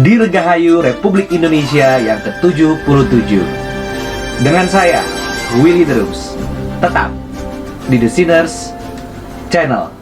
Dirgahayu Republik Indonesia yang ke-77. Dengan saya, Willy Terus, tetap di The Sinners Channel.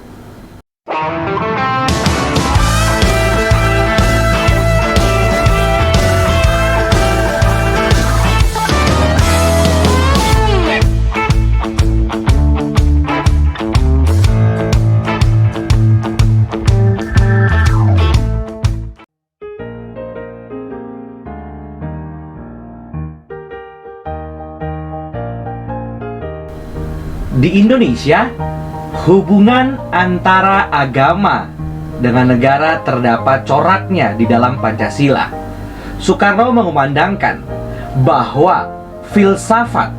Di Indonesia, hubungan antara agama dengan negara terdapat coraknya di dalam Pancasila. Soekarno mengumandangkan bahwa filsafat,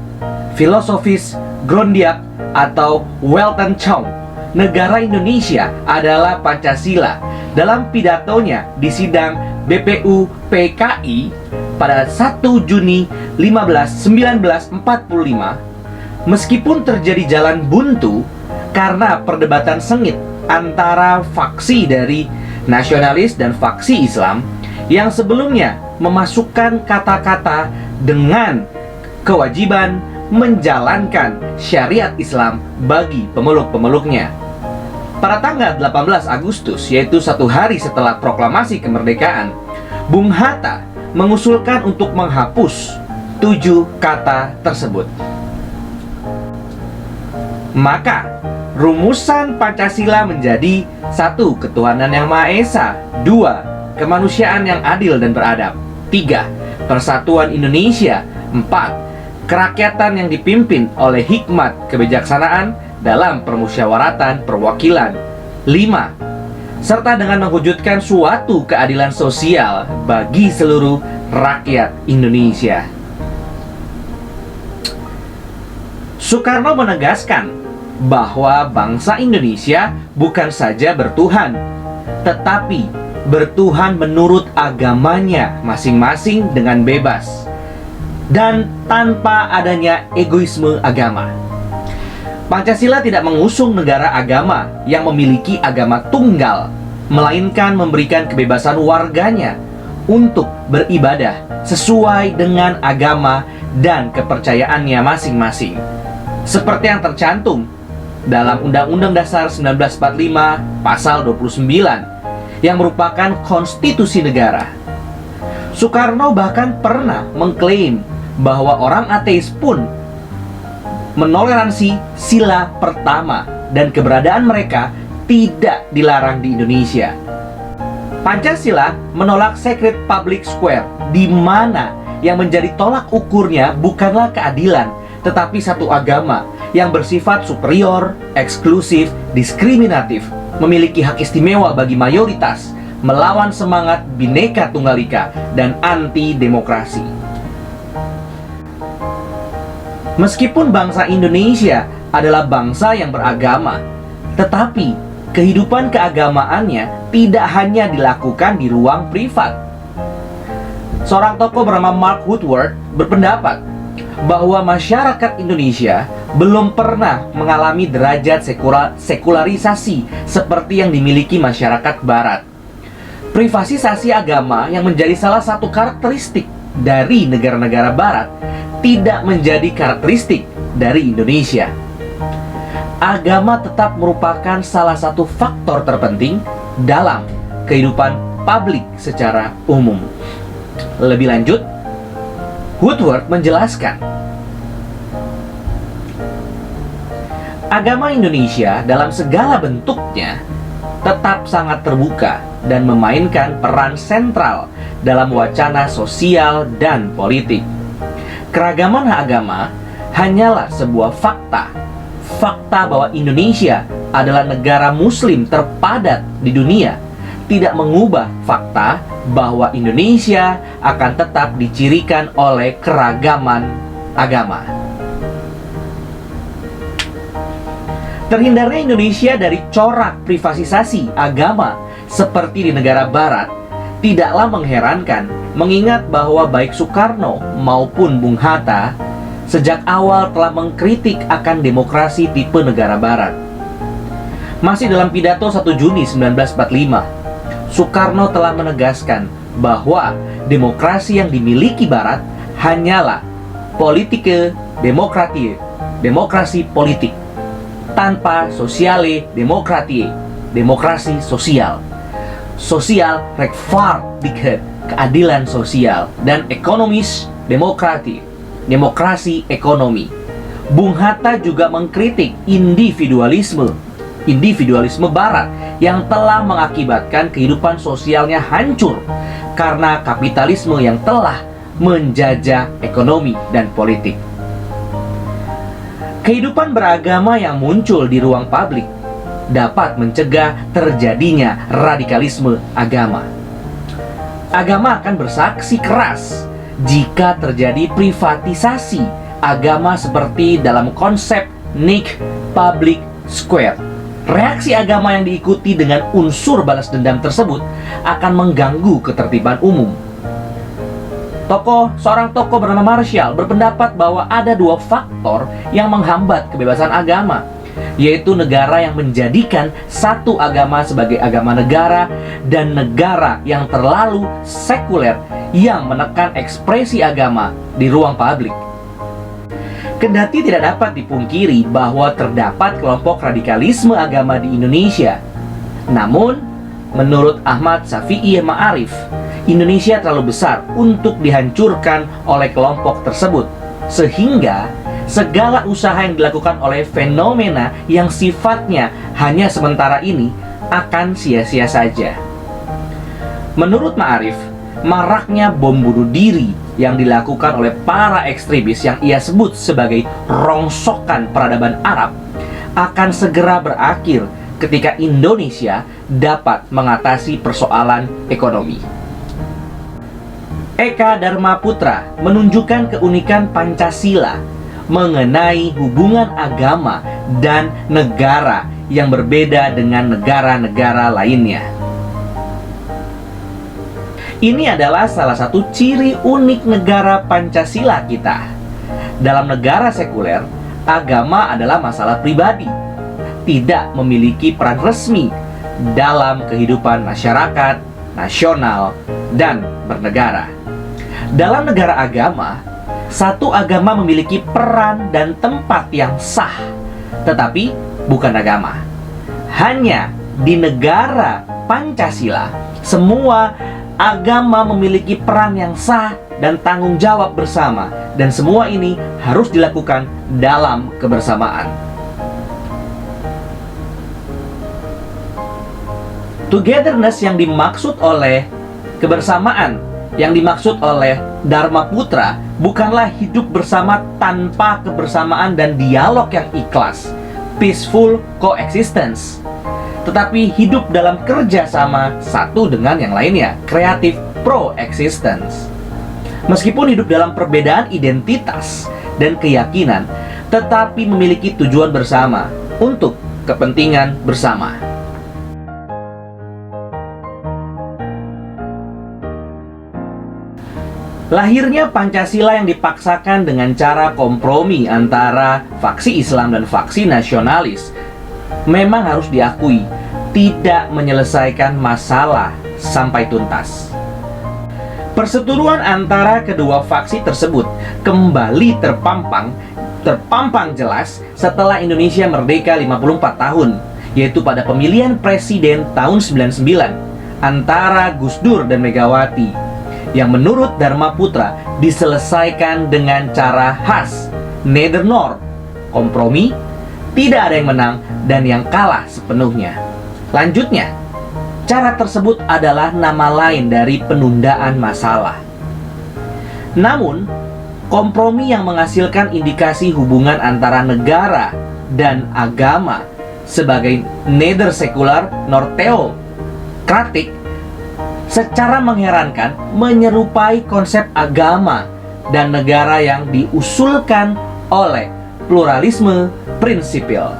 filosofis Grondiak atau Weltanschauung negara Indonesia adalah Pancasila dalam pidatonya di sidang BPU PKI pada 1 Juni 1945. Meskipun terjadi jalan buntu karena perdebatan sengit antara faksi dari nasionalis dan faksi Islam yang sebelumnya memasukkan kata-kata dengan kewajiban menjalankan syariat Islam bagi pemeluk-pemeluknya. Pada tanggal 18 Agustus, yaitu 1 hari setelah proklamasi kemerdekaan, Bung Hatta mengusulkan untuk menghapus 7 kata tersebut. Maka rumusan Pancasila menjadi 1. Ketuhanan yang Maha Esa, 2. Kemanusiaan yang adil dan beradab, 3. Persatuan Indonesia, 4. Kerakyatan yang dipimpin oleh hikmat kebijaksanaan dalam permusyawaratan perwakilan, 5. Serta dengan mewujudkan suatu keadilan sosial bagi seluruh rakyat Indonesia. Soekarno menegaskan bahwa bangsa Indonesia bukan saja bertuhan, tetapi bertuhan menurut agamanya masing-masing dengan bebas dan tanpa adanya egoisme agama. Pancasila tidak mengusung negara agama yang memiliki agama tunggal, melainkan memberikan kebebasan warganya untuk beribadah sesuai dengan agama dan kepercayaannya masing-masing, seperti yang tercantum dalam Undang-Undang Dasar 1945 Pasal 29 yang merupakan konstitusi negara. Soekarno bahkan pernah mengklaim bahwa orang ateis pun menoleransi sila pertama dan keberadaan mereka tidak dilarang di Indonesia. Pancasila menolak sacred public square, di mana yang menjadi tolak ukurnya bukanlah keadilan, tetapi satu agama yang bersifat superior, eksklusif, diskriminatif, memiliki hak istimewa bagi mayoritas, melawan semangat Bhinneka Tunggal Ika, dan anti-demokrasi. Meskipun bangsa Indonesia adalah bangsa yang beragama, tetapi kehidupan keagamaannya tidak hanya dilakukan di ruang privat. Seorang tokoh bernama Mark Woodward berpendapat bahwa masyarakat Indonesia belum pernah mengalami derajat sekularisasi seperti yang dimiliki masyarakat Barat. Privatisasi agama yang menjadi salah satu karakteristik dari negara-negara Barat tidak menjadi karakteristik dari Indonesia. Agama tetap merupakan salah satu faktor terpenting dalam kehidupan publik secara umum. Lebih lanjut, Woodward menjelaskan, agama Indonesia dalam segala bentuknya tetap sangat terbuka dan memainkan peran sentral dalam wacana sosial dan politik. Keragaman agama hanyalah sebuah fakta bahwa Indonesia adalah negara muslim terpadat di dunia, tidak mengubah fakta bahwa Indonesia akan tetap dicirikan oleh keragaman agama. Terhindarnya Indonesia dari corak privatisasi agama seperti di negara Barat tidaklah mengherankan, mengingat bahwa baik Soekarno maupun Bung Hatta sejak awal telah mengkritik akan demokrasi tipe negara Barat. Masih dalam pidato 1 Juni 1945, Soekarno telah menegaskan bahwa demokrasi yang dimiliki Barat hanyalah politike demokratie, demokrasi politik, tanpa sosiale demokratie, demokrasi sosial, sosial rechtvaardigheid, keadilan sosial, dan ekonomis demokratie, demokrasi ekonomi. Bung Hatta juga mengkritik individualisme Barat yang telah mengakibatkan kehidupan sosialnya hancur karena kapitalisme yang telah menjajah ekonomi dan politik. Kehidupan beragama yang muncul di ruang publik dapat mencegah terjadinya radikalisme agama. Agama akan bersaksi keras jika terjadi privatisasi agama seperti dalam konsep Nick Public Square. Reaksi agama yang diikuti dengan unsur balas dendam tersebut akan mengganggu ketertiban umum. Seorang tokoh bernama Marshall berpendapat bahwa ada dua faktor yang menghambat kebebasan agama, yaitu negara yang menjadikan satu agama sebagai agama negara dan negara yang terlalu sekuler yang menekan ekspresi agama di ruang publik. Kendati tidak dapat dipungkiri bahwa terdapat kelompok radikalisme agama di Indonesia, namun menurut Ahmad Syafi'i Ma'arif, Indonesia terlalu besar untuk dihancurkan oleh kelompok tersebut, sehingga segala usaha yang dilakukan oleh fenomena yang sifatnya hanya sementara ini akan sia-sia saja. Menurut Ma'arif, maraknya bom bunuh diri yang dilakukan oleh para ekstremis yang ia sebut sebagai rongsokan peradaban Arab akan segera berakhir ketika Indonesia dapat mengatasi persoalan ekonomi. Eka Dharma Putra menunjukkan keunikan Pancasila mengenai hubungan agama dan negara yang berbeda dengan negara-negara lainnya. Ini adalah salah satu ciri unik negara Pancasila kita. Dalam negara sekuler, agama adalah masalah pribadi, tidak memiliki peran resmi dalam kehidupan masyarakat, nasional, dan bernegara. Dalam negara agama, satu agama memiliki peran dan tempat yang sah, tetapi bukan agama. Hanya di negara Pancasila, semua agama memiliki peran yang sah dan tanggung jawab bersama, dan semua ini harus dilakukan dalam kebersamaan. Togetherness yang dimaksud oleh kebersamaan, yang dimaksud oleh Dharma Putra, bukanlah hidup bersama tanpa kebersamaan dan dialog yang ikhlas, peaceful coexistence, tetapi hidup dalam kerjasama satu dengan yang lainnya, creative pro-existence. Meskipun hidup dalam perbedaan identitas dan keyakinan, tetapi memiliki tujuan bersama untuk kepentingan bersama. Lahirnya Pancasila yang dipaksakan dengan cara kompromi antara faksi Islam dan faksi nasionalis memang harus diakui tidak menyelesaikan masalah sampai tuntas. Perseteruan antara kedua faksi tersebut kembali terpampang jelas setelah Indonesia merdeka 54 tahun, yaitu pada pemilihan presiden tahun 99 antara Gus Dur dan Megawati, yang menurut Dharma Putra diselesaikan dengan cara khas neither nor, kompromi, tidak ada yang menang dan yang kalah sepenuhnya. Lanjutnya, cara tersebut adalah nama lain dari penundaan masalah. Namun, kompromi yang menghasilkan indikasi hubungan antara negara dan agama sebagai neither sekular nor theokratik secara mengherankan menyerupai konsep agama dan negara yang diusulkan oleh pluralisme prinsipil.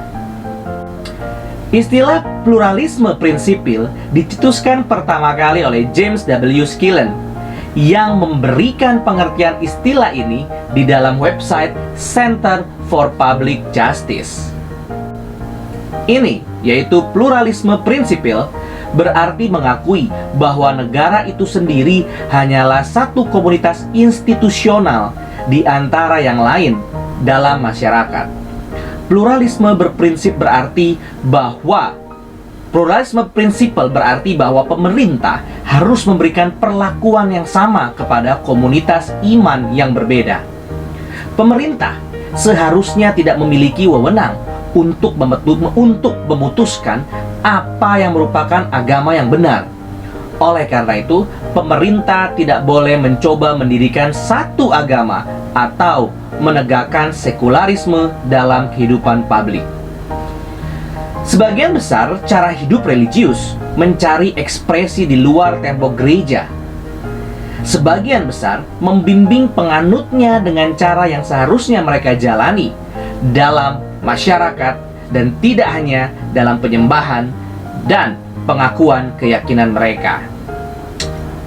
Istilah pluralisme prinsipil dicetuskan pertama kali oleh James W. Skillen yang memberikan pengertian istilah ini di dalam website Center for Public Justice. Ini, yaitu pluralisme prinsipil, berarti mengakui bahwa negara itu sendiri hanyalah satu komunitas institusional di antara yang lain dalam masyarakat. Pluralisme berprinsip berarti bahwa pemerintah harus memberikan perlakuan yang sama kepada komunitas iman yang berbeda. Pemerintah seharusnya tidak memiliki wewenang untuk memutuskan apa yang merupakan agama yang benar. Oleh karena itu, pemerintah tidak boleh mencoba mendirikan satu agama atau menegakkan sekularisme dalam kehidupan publik. Sebagian besar cara hidup religius mencari ekspresi di luar tembok gereja. Sebagian besar membimbing penganutnya dengan cara yang seharusnya mereka jalani dalam masyarakat dan tidak hanya dalam penyembahan dan pengakuan keyakinan mereka.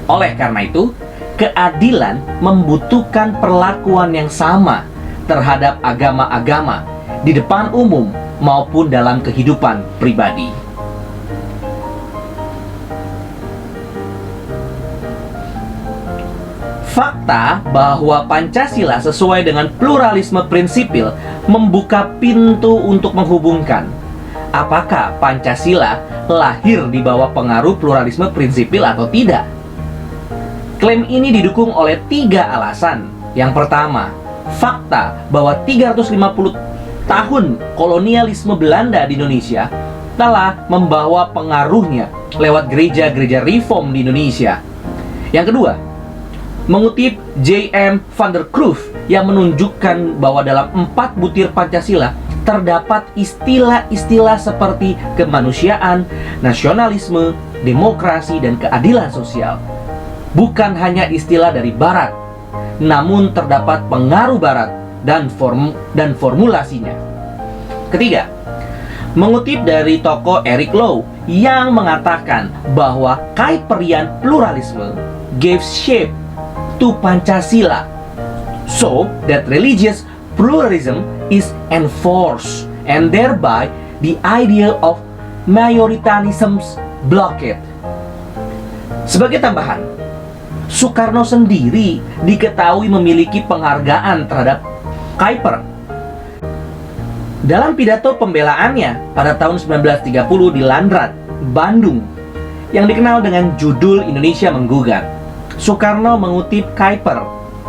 Oleh karena itu, keadilan membutuhkan perlakuan yang sama terhadap agama-agama di depan umum maupun dalam kehidupan pribadi. Fakta bahwa Pancasila sesuai dengan pluralisme prinsipil membuka pintu untuk menghubungkan apakah Pancasila lahir di bawah pengaruh pluralisme prinsipil atau tidak. Klaim ini didukung oleh 3 alasan. Yang pertama, fakta bahwa 350 tahun kolonialisme Belanda di Indonesia telah membawa pengaruhnya lewat gereja-gereja reform di Indonesia. Yang kedua, mengutip J.M. van der Kloof yang menunjukkan bahwa dalam 4 butir Pancasila terdapat istilah-istilah seperti kemanusiaan, nasionalisme, demokrasi, dan keadilan sosial. Bukan hanya istilah dari Barat, namun terdapat pengaruh Barat dan formulasinya. Ketiga, mengutip dari tokoh Eric Low yang mengatakan bahwa Kuiperian pluralisme gave shape to Pancasila, so that religious pluralism is enforced and thereby the idea of majoritarianism blocked. Sebagai tambahan, Soekarno sendiri diketahui memiliki penghargaan terhadap Kuiper. Dalam pidato pembelaannya pada tahun 1930 di Landrat, Bandung, yang dikenal dengan judul Indonesia Menggugat, Soekarno mengutip Kuiper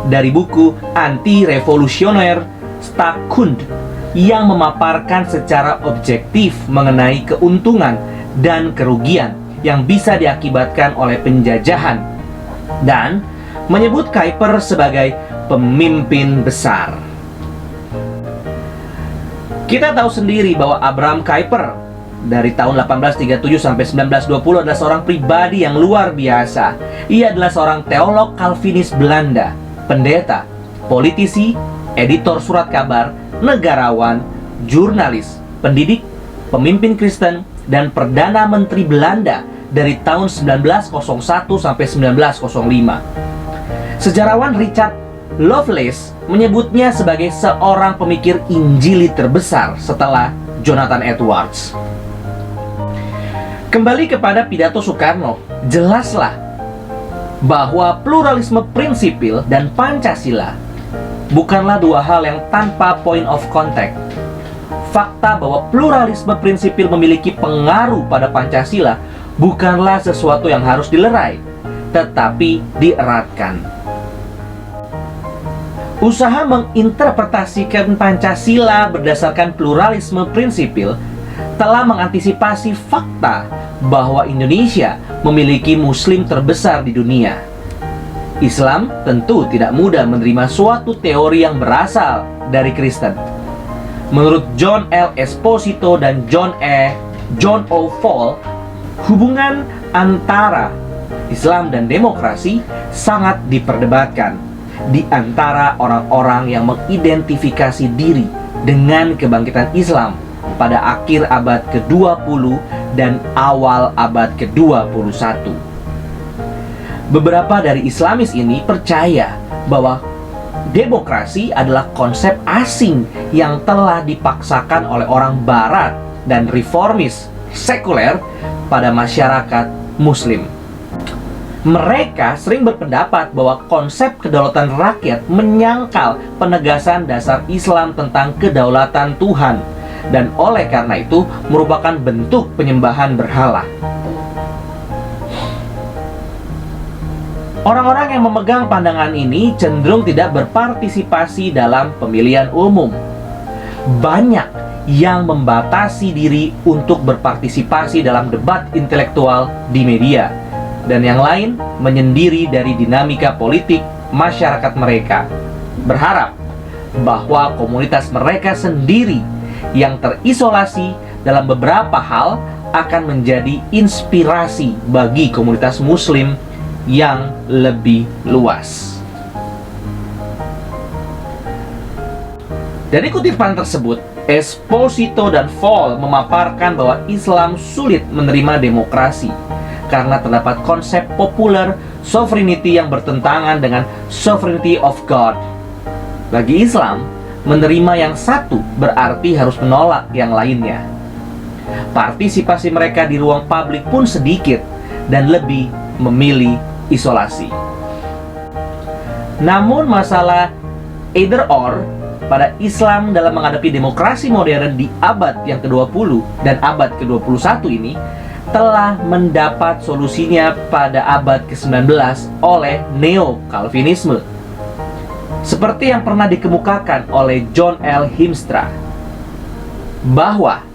dari buku Anti-Revolusioner Staatkunde yang memaparkan secara objektif mengenai keuntungan dan kerugian yang bisa diakibatkan oleh penjajahan dan menyebut Kuiper sebagai pemimpin besar. Kita tahu sendiri bahwa Abraham Kuyper dari tahun 1837 sampai 1920 adalah seorang pribadi yang luar biasa. Ia adalah seorang teolog Calvinis Belanda, pendeta, politisi, editor surat kabar, negarawan, jurnalis, pendidik, pemimpin Kristen, dan Perdana Menteri Belanda dari tahun 1901 sampai 1905. Sejarawan Richard Lovelace menyebutnya sebagai seorang pemikir Injili terbesar setelah Jonathan Edwards. Kembali kepada pidato Soekarno, jelaslah bahwa pluralisme prinsipil dan Pancasila bukanlah dua hal yang tanpa point of contact. Fakta bahwa pluralisme prinsipil memiliki pengaruh pada Pancasila bukanlah sesuatu yang harus dilerai, tetapi dieratkan. Usaha menginterpretasikan Pancasila berdasarkan pluralisme prinsipil telah mengantisipasi fakta bahwa Indonesia memiliki Muslim terbesar di dunia. Islam tentu tidak mudah menerima suatu teori yang berasal dari Kristen. Menurut John L. Esposito dan John O. Fall, hubungan antara Islam dan demokrasi sangat diperdebatkan di antara orang-orang yang mengidentifikasi diri dengan kebangkitan Islam pada akhir abad ke-20 dan awal abad ke-21. Beberapa dari Islamis ini percaya bahwa demokrasi adalah konsep asing yang telah dipaksakan oleh orang Barat, dan reformis sekuler pada masyarakat Muslim. Mereka sering berpendapat bahwa konsep kedaulatan rakyat menyangkal penegasan dasar Islam tentang kedaulatan Tuhan, dan oleh karena itu merupakan bentuk penyembahan berhala. Orang-orang yang memegang pandangan ini cenderung tidak berpartisipasi dalam pemilihan umum. Banyak yang membatasi diri untuk berpartisipasi dalam debat intelektual di media, dan yang lain menyendiri dari dinamika politik masyarakat mereka, berharap bahwa komunitas mereka sendiri yang terisolasi dalam beberapa hal akan menjadi inspirasi bagi komunitas Muslim yang lebih luas. Dari kutipan tersebut, Esposito dan Fall memaparkan bahwa Islam sulit menerima demokrasi karena terdapat konsep popular sovereignty yang bertentangan dengan sovereignty of God. Bagi Islam, menerima yang satu berarti harus menolak yang lainnya. Partisipasi mereka di ruang publik pun sedikit dan lebih memilih isolasi. Namun masalah either or pada Islam dalam menghadapi demokrasi modern di abad yang ke-20 dan abad ke-21 ini telah mendapat solusinya pada abad ke-19 oleh Neo-Calvinisme. Seperti yang pernah dikemukakan oleh John L. Hiemstra, bahwa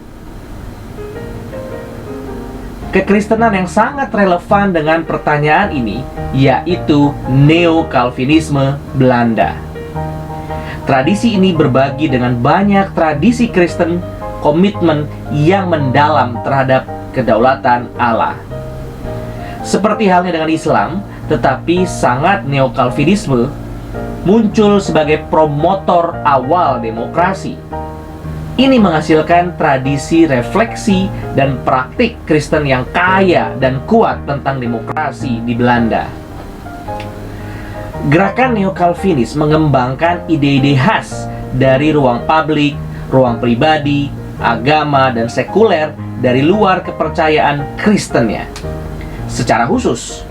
kekristenan yang sangat relevan dengan pertanyaan ini yaitu Neo-Calvinisme Belanda. Tradisi ini berbagi dengan banyak tradisi Kristen komitmen yang mendalam terhadap kedaulatan Allah. Seperti halnya dengan Islam, tetapi sangat Neo-Calvinisme muncul sebagai promotor awal demokrasi. Ini menghasilkan tradisi refleksi dan praktik Kristen yang kaya dan kuat tentang demokrasi di Belanda. Gerakan Neo-Calvinis mengembangkan ide-ide khas dari ruang publik, ruang pribadi, agama, dan sekuler dari luar kepercayaan Kristennya. Secara khusus,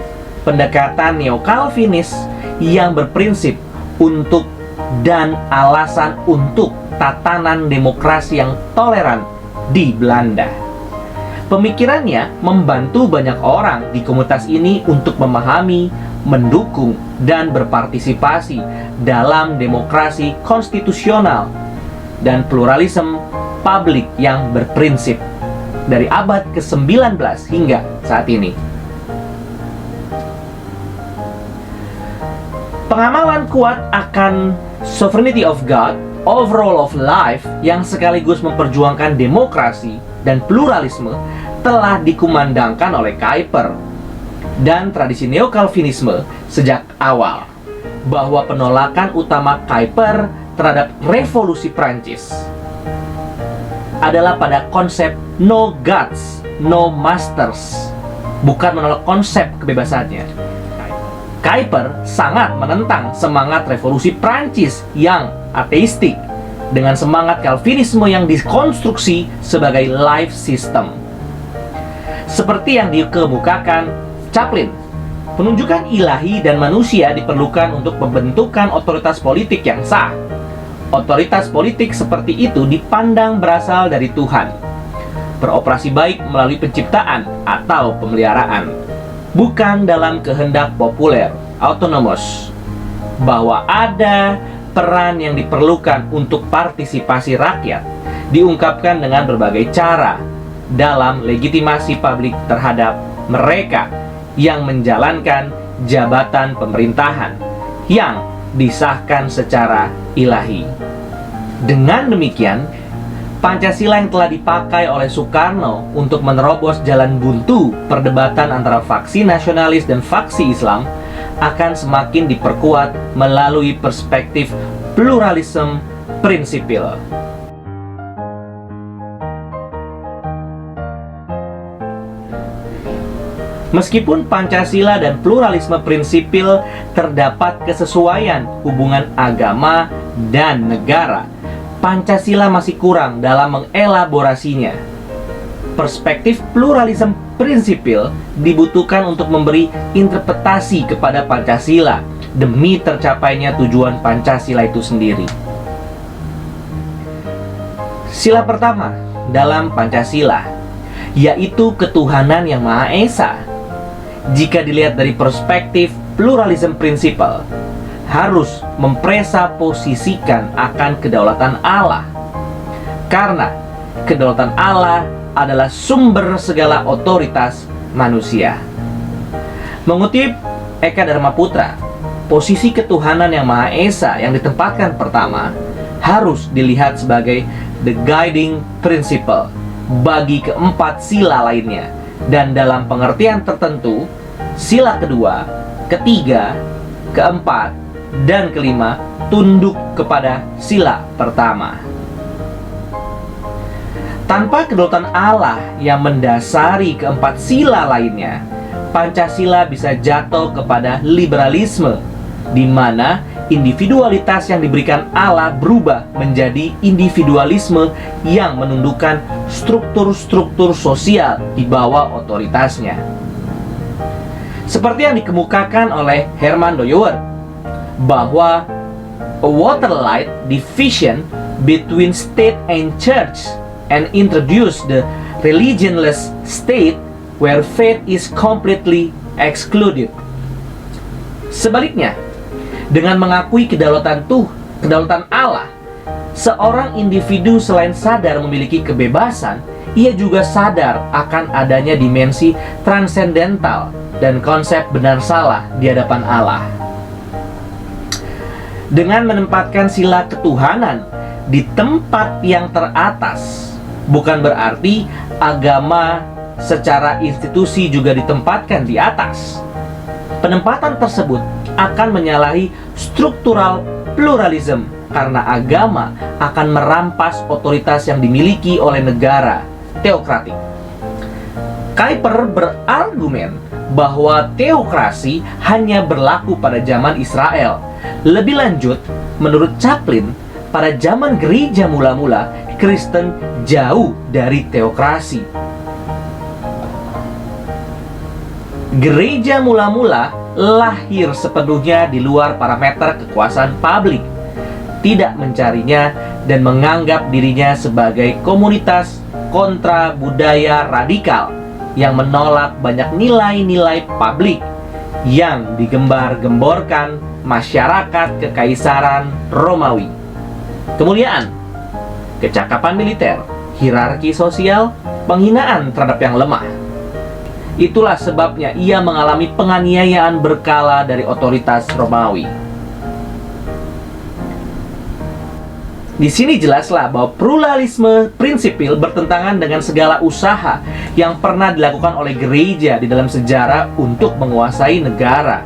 pendekatan Neo-Calvinis yang berprinsip untuk dan alasan untuk tatanan demokrasi yang toleran di Belanda. Pemikirannya membantu banyak orang di komunitas ini untuk memahami, mendukung, dan berpartisipasi dalam demokrasi konstitusional dan pluralisme publik yang berprinsip dari abad ke-19 hingga saat ini. Pengamalan kuat akan sovereignty of God, overall of life, yang sekaligus memperjuangkan demokrasi dan pluralisme telah dikumandangkan oleh Kuyper dan tradisi Neo-Calvinisme sejak awal, bahwa penolakan utama Kuyper terhadap revolusi Prancis adalah pada konsep no gods, no masters, bukan menolak konsep kebebasannya. Kuyper sangat menentang semangat revolusi Prancis yang ateistik dengan semangat Calvinisme yang dikonstruksi sebagai life system. Seperti yang dikemukakan Chaplin, penunjukan ilahi dan manusia diperlukan untuk pembentukan otoritas politik yang sah. Otoritas politik seperti itu dipandang berasal dari Tuhan, beroperasi baik melalui penciptaan atau pemeliharaan, bukan dalam kehendak populer, autonomous, bahwa ada peran yang diperlukan untuk partisipasi rakyat diungkapkan dengan berbagai cara dalam legitimasi publik terhadap mereka yang menjalankan jabatan pemerintahan yang disahkan secara ilahi. Dengan demikian, Pancasila yang telah dipakai oleh Soekarno untuk menerobos jalan buntu perdebatan antara faksi nasionalis dan faksi Islam akan semakin diperkuat melalui perspektif pluralisme prinsipil. Meskipun Pancasila dan pluralisme prinsipil terdapat kesesuaian hubungan agama dan negara, Pancasila masih kurang dalam mengelaborasinya. perspektif pluralisme prinsipil dibutuhkan untuk memberi interpretasi kepada Pancasila demi tercapainya tujuan Pancasila itu sendiri. Sila pertama dalam Pancasila yaitu ketuhanan yang Maha Esa. Jika dilihat dari perspektif pluralisme prinsipal, harus mempresaposisikan akan kedaulatan Allah. Karena kedaulatan Allah adalah sumber segala otoritas manusia. Mengutip Eka Dharma Putra, posisi ketuhanan yang Maha Esa yang ditempatkan pertama harus dilihat sebagai the guiding principle bagi keempat sila lainnya. Dan dalam pengertian tertentu, sila kedua, ketiga, keempat, dan kelima tunduk kepada sila pertama. Tanpa kedaulatan Allah yang mendasari keempat sila lainnya, Pancasila bisa jatuh kepada liberalisme, di mana individualitas yang diberikan Allah berubah menjadi individualisme yang menundukkan struktur-struktur sosial di bawah otoritasnya. Seperti yang dikemukakan oleh Herman Dooyeweerd, bahwa a waterlight division between state and church and introduce the religionless state where faith is completely excluded. Sebaliknya, dengan mengakui kedaulatan Allah, seorang individu selain sadar memiliki kebebasan, ia juga sadar akan adanya dimensi transendental dan konsep benar salah di hadapan Allah. Dengan menempatkan sila ketuhanan di tempat yang teratas, bukan berarti agama secara institusi juga ditempatkan di atas. Penempatan tersebut akan menyalahi struktural pluralisme karena agama akan merampas otoritas yang dimiliki oleh negara teokratik. Kuyper berargumen bahwa teokrasi hanya berlaku pada zaman Israel. Lebih lanjut, menurut Chaplin, pada zaman gereja mula-mula, Kristen jauh dari teokrasi. Gereja mula-mula lahir sepenuhnya di luar parameter kekuasaan publik, tidak mencarinya dan menganggap dirinya sebagai komunitas kontra budaya radikal yang menolak banyak nilai-nilai publik yang digembar-gemborkan masyarakat Kekaisaran Romawi. Kemuliaan, kecakapan militer, hierarki sosial, penghinaan terhadap yang lemah. Itulah sebabnya ia mengalami penganiayaan berkala dari otoritas Romawi. Di sini jelaslah bahwa pluralisme prinsipil bertentangan dengan segala usaha yang pernah dilakukan oleh gereja di dalam sejarah untuk menguasai negara.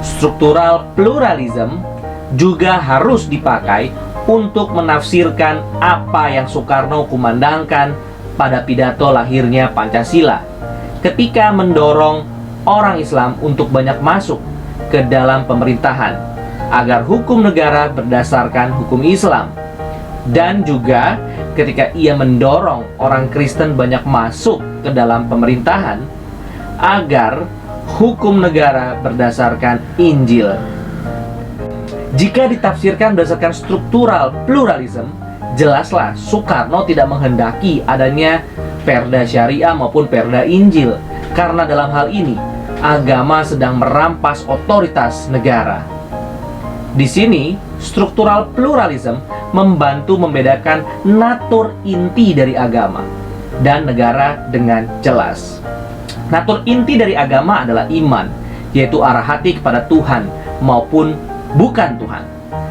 Struktural pluralism juga harus dipakai untuk menafsirkan apa yang Soekarno kumandangkan pada pidato lahirnya Pancasila ketika mendorong orang Islam untuk banyak masuk ke dalam pemerintahan agar hukum negara berdasarkan hukum Islam, dan juga ketika ia mendorong orang Kristen banyak masuk ke dalam pemerintahan agar hukum negara berdasarkan Injil. Jika ditafsirkan berdasarkan struktural pluralism, jelaslah Soekarno tidak menghendaki adanya perda syariah maupun perda Injil, karena dalam hal ini agama sedang merampas otoritas negara. Di sini, struktural pluralism membantu membedakan natur inti dari agama dan negara dengan jelas. Natur inti dari agama adalah iman, yaitu arah hati kepada Tuhan maupun bukan Tuhan.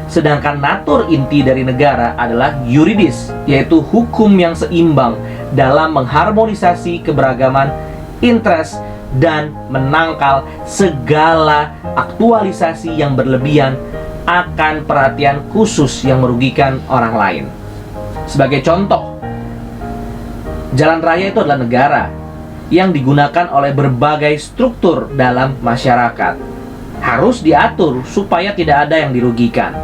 Sedangkan natur inti dari negara adalah yuridis, yaitu hukum yang seimbang dalam mengharmonisasi keberagaman interest dan menangkal segala aktualisasi yang berlebihan akan perhatian khusus yang merugikan orang lain. Sebagai contoh, jalan raya itu adalah negara yang digunakan oleh berbagai struktur dalam masyarakat. Harus diatur supaya tidak ada yang dirugikan,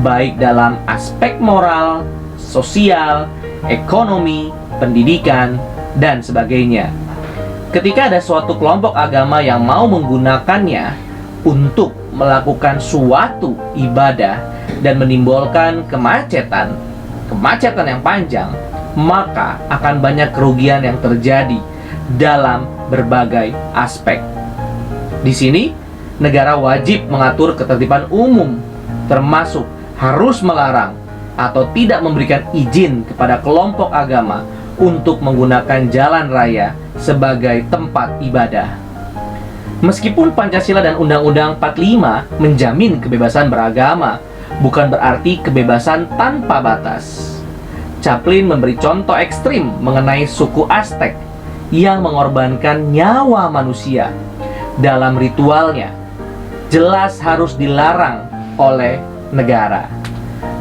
baik dalam aspek moral, sosial, ekonomi, pendidikan, dan sebagainya. Ketika ada suatu kelompok agama yang mau menggunakannya untuk melakukan suatu ibadah dan menimbulkan kemacetan yang panjang, maka akan banyak kerugian yang terjadi dalam berbagai aspek. Di sini, negara wajib mengatur ketertiban umum, termasuk harus melarang atau tidak memberikan izin kepada kelompok agama untuk menggunakan jalan raya sebagai tempat ibadah. Meskipun Pancasila dan Undang-Undang 45 menjamin kebebasan beragama, bukan berarti kebebasan tanpa batas. Chaplin memberi contoh ekstrim mengenai suku Aztec yang mengorbankan nyawa manusia dalam ritualnya. Jelas harus dilarang oleh negara.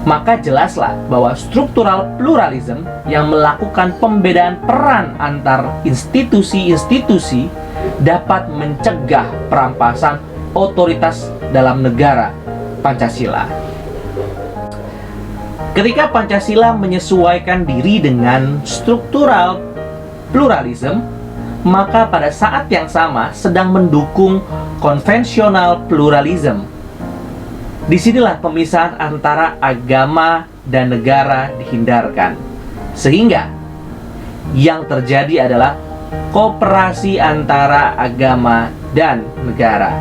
Maka jelaslah bahwa struktural pluralism yang melakukan pembedaan peran antar institusi-institusi dapat mencegah perampasan otoritas dalam negara Pancasila. Ketika Pancasila menyesuaikan diri dengan struktural pluralism, maka pada saat yang sama sedang mendukung konvensional pluralism. Disinilah pemisahan antara agama dan negara dihindarkan, sehingga yang terjadi adalah kooperasi antara agama dan negara.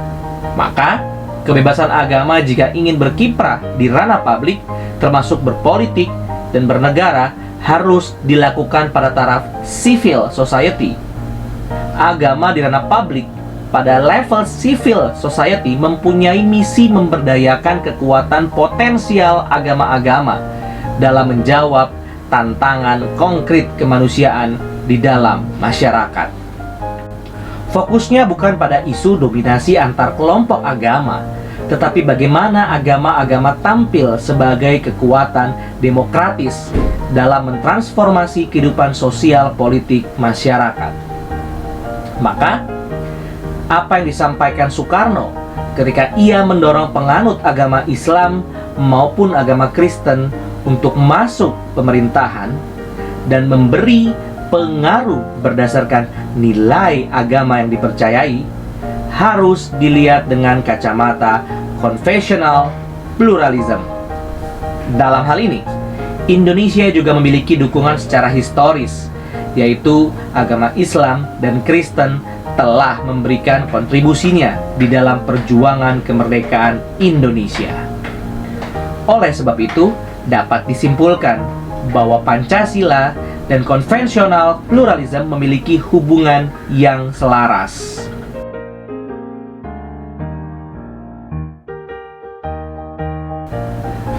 Maka kebebasan agama jika ingin berkiprah di ranah publik, termasuk berpolitik dan bernegara, harus dilakukan pada taraf civil society. Agama di ranah publik pada level civil society mempunyai misi memberdayakan kekuatan potensial agama-agama dalam menjawab tantangan konkret kemanusiaan di dalam masyarakat. Fokusnya bukan pada isu dominasi antar kelompok agama, tetapi bagaimana agama-agama tampil sebagai kekuatan demokratis dalam mentransformasi kehidupan sosial politik masyarakat. Maka, apa yang disampaikan Soekarno ketika ia mendorong penganut agama Islam maupun agama Kristen untuk masuk pemerintahan dan memberi pengaruh berdasarkan nilai agama yang dipercayai, harus dilihat dengan kacamata konvensional pluralism. Dalam hal ini, Indonesia juga memiliki dukungan secara historis, yaitu agama Islam dan Kristen telah memberikan kontribusinya di dalam perjuangan kemerdekaan Indonesia. Oleh sebab itu, dapat disimpulkan bahwa Pancasila dan konvensional pluralisme memiliki hubungan yang selaras.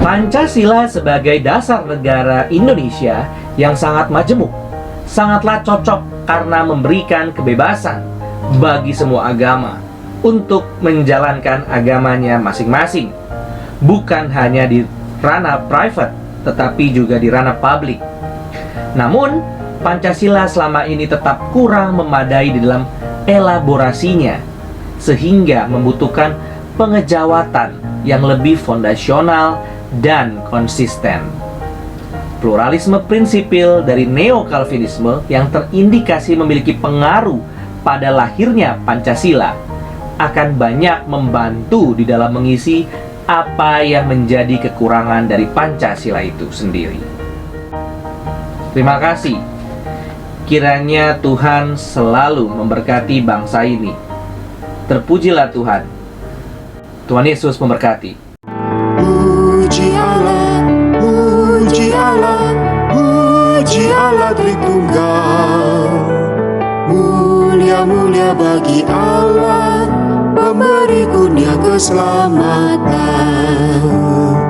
Pancasila sebagai dasar negara Indonesia yang sangat majemuk, sangatlah cocok karena memberikan kebebasan bagi semua agama untuk menjalankan agamanya masing-masing, bukan hanya di ranah private, tetapi juga di ranah publik. Namun, Pancasila selama ini tetap kurang memadai di dalam elaborasinya, sehingga membutuhkan pengejawatan yang lebih fondasional dan konsisten. Pluralisme prinsipil dari neo-Calvinisme yang terindikasi memiliki pengaruh pada lahirnya Pancasila akan banyak membantu di dalam mengisi apa yang menjadi kekurangan dari Pancasila itu sendiri. Terima kasih. Kiranya Tuhan selalu memberkati bangsa ini. Terpujilah Tuhan. Tuhan Yesus memberkati. Puji Allah, puji Allah, puji Allah Tritunggal. Mulia-mulia bagi Allah, pemberi kurnia keselamatan.